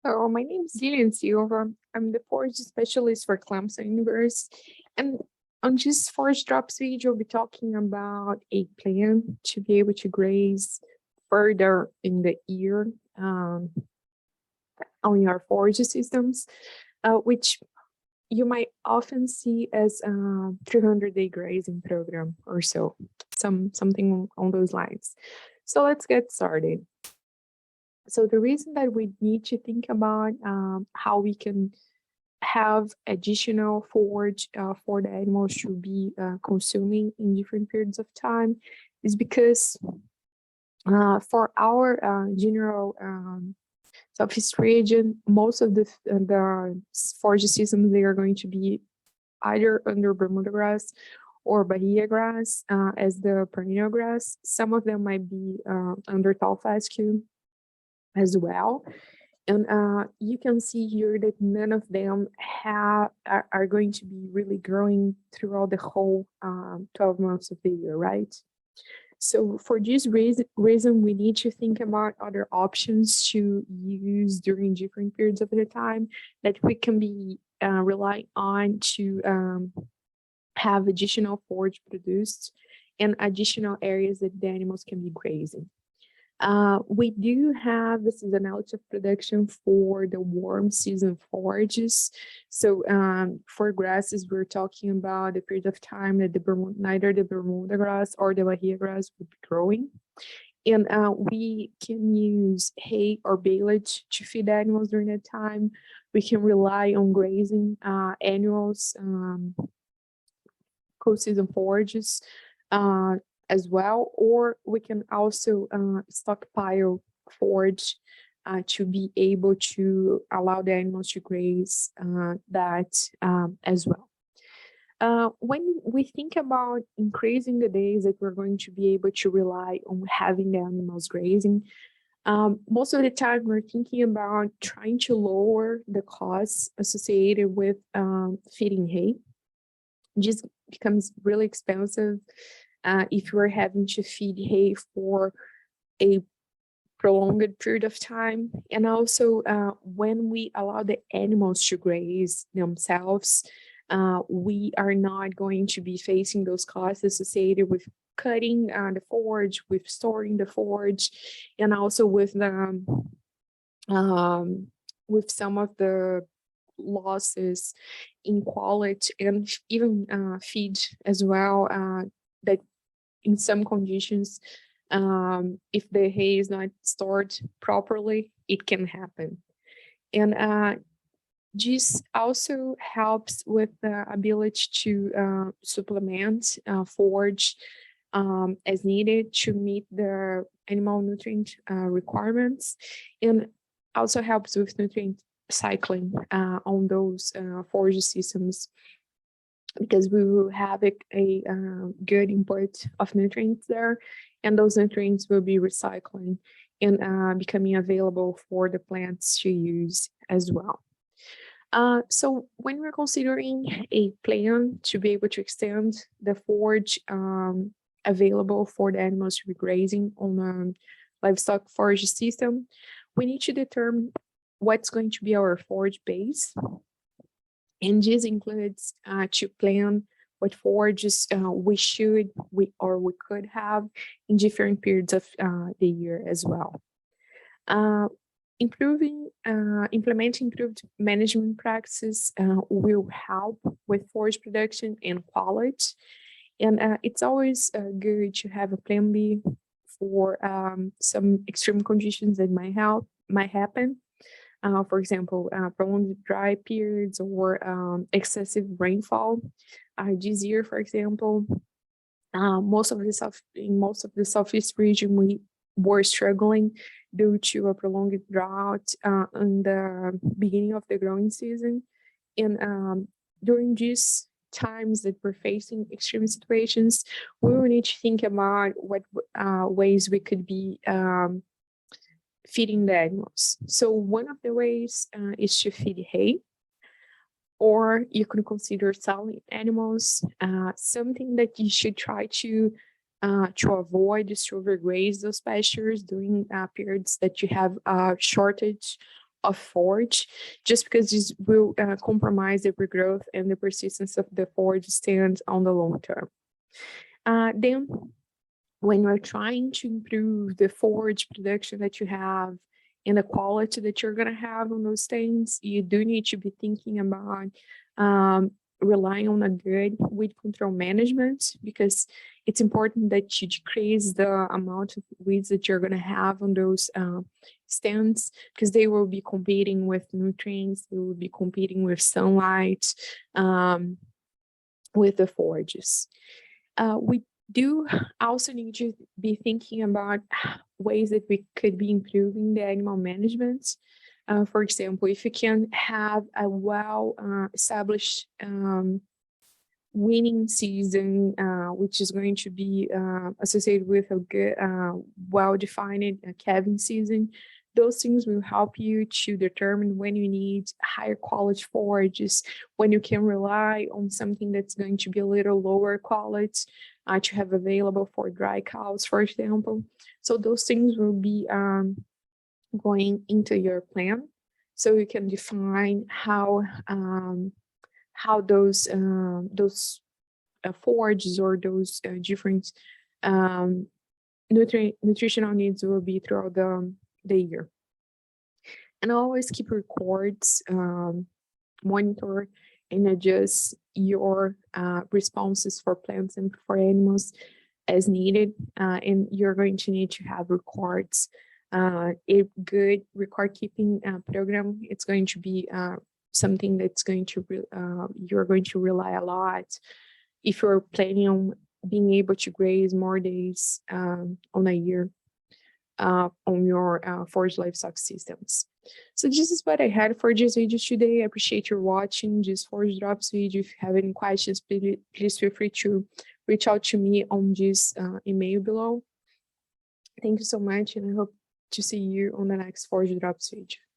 So my name is Gillian Silva. I'm the forage specialist for Clemson University. And on this Forage Drops video, we'll be talking about a plan to be able to graze further in the year on your forage systems, which you might often see as a 300-day grazing program or so, something on those lines. So let's get started. So the reason that we need to think about how we can have additional forage for the animals to be consuming in different periods of time is because for our general Southeast region, most of the forage systems, they are going to be either under Bermuda grass or Bahia grass as the perennial grass. Some of them might be under tall fescue as well. And you can see here that none of them are going to be really growing throughout the whole 12 months of the year, right? So for this reason, we need to think about other options to use during different periods of the time that we can be relying on to have additional forage produced and additional areas that the animals can be grazing. We do have the seasonality of production for the warm season forages. So for grasses, we're talking about the period of time that neither the Bermuda grass or the Bahia grass would be growing. And we can use hay or baleage to feed animals during that time. We can rely on grazing annuals, cold-season forages, as well, or we can also stockpile forage to be able to allow the animals to graze that as well. When we think about increasing the days that we're going to be able to rely on having the animals grazing, most of the time we're thinking about trying to lower the costs associated with feeding hay. It just becomes really expensive if you're having to feed hay for a prolonged period of time. And also when we allow the animals to graze themselves, we are not going to be facing those costs associated with cutting the forage, with storing the forage, and also with some of the losses in quality and even feed as well, that in some conditions, if the hay is not stored properly, it can happen. And this also helps with the ability to supplement forage as needed to meet the animal nutrient requirements, and also helps with nutrient cycling on those forage systems, because we will have a good input of nutrients there, and those nutrients will be recycling and becoming available for the plants to use as well. So when we're considering a plan to be able to extend the forage available for the animals to be grazing on a livestock forage system, we need to determine what's going to be our forage base. And this includes to plan what forages we could have in different periods of the year as well. Implementing improved management practices will help with forage production and quality. And it's always good to have a plan B for some extreme conditions that might happen. For example, prolonged dry periods or excessive rainfall. This year, for example, in most of the Southeast region, we were struggling due to a prolonged drought in the beginning of the growing season. And during these times that we're facing extreme situations, we will need to think about what ways we could be feeding the animals. So one of the ways is to feed hay, or you could consider selling animals. Something that you should try to avoid is to overgraze those pastures during periods that you have a shortage of forage, just because this will compromise the regrowth and the persistence of the forage stand on the long term. Then, when you're trying to improve the forage production that you have and the quality that you're going to have on those stands, you do need to be thinking about relying on a good weed control management, because it's important that you decrease the amount of weeds that you're going to have on those stands, because they will be competing with nutrients, they will be competing with sunlight, with the forages. We do also need to be thinking about ways that we could be improving the animal management. For example, if you can have a well-established winning season, which is going to be associated with a good, well-defined calving season, those things will help you to determine when you need higher quality forages, when you can rely on something that's going to be a little lower quality to have available for dry cows, for example. So those things will be going into your plan, so you can define how those forages or those different nutritional needs will be throughout the year. And always keep records, monitor and adjust your responses for plants and for animals as needed. And you're going to need to have records. A good record keeping program, it's going to be something that's going to you're going to rely a lot if you're planning on being able to graze more days on a year on your forage livestock systems. So this is what I had for this video today. I appreciate you watching this Forage Drops video. If you have any questions, please feel free to reach out to me on this email below. Thank you so much, and I hope to see you on the next Forage Drops video.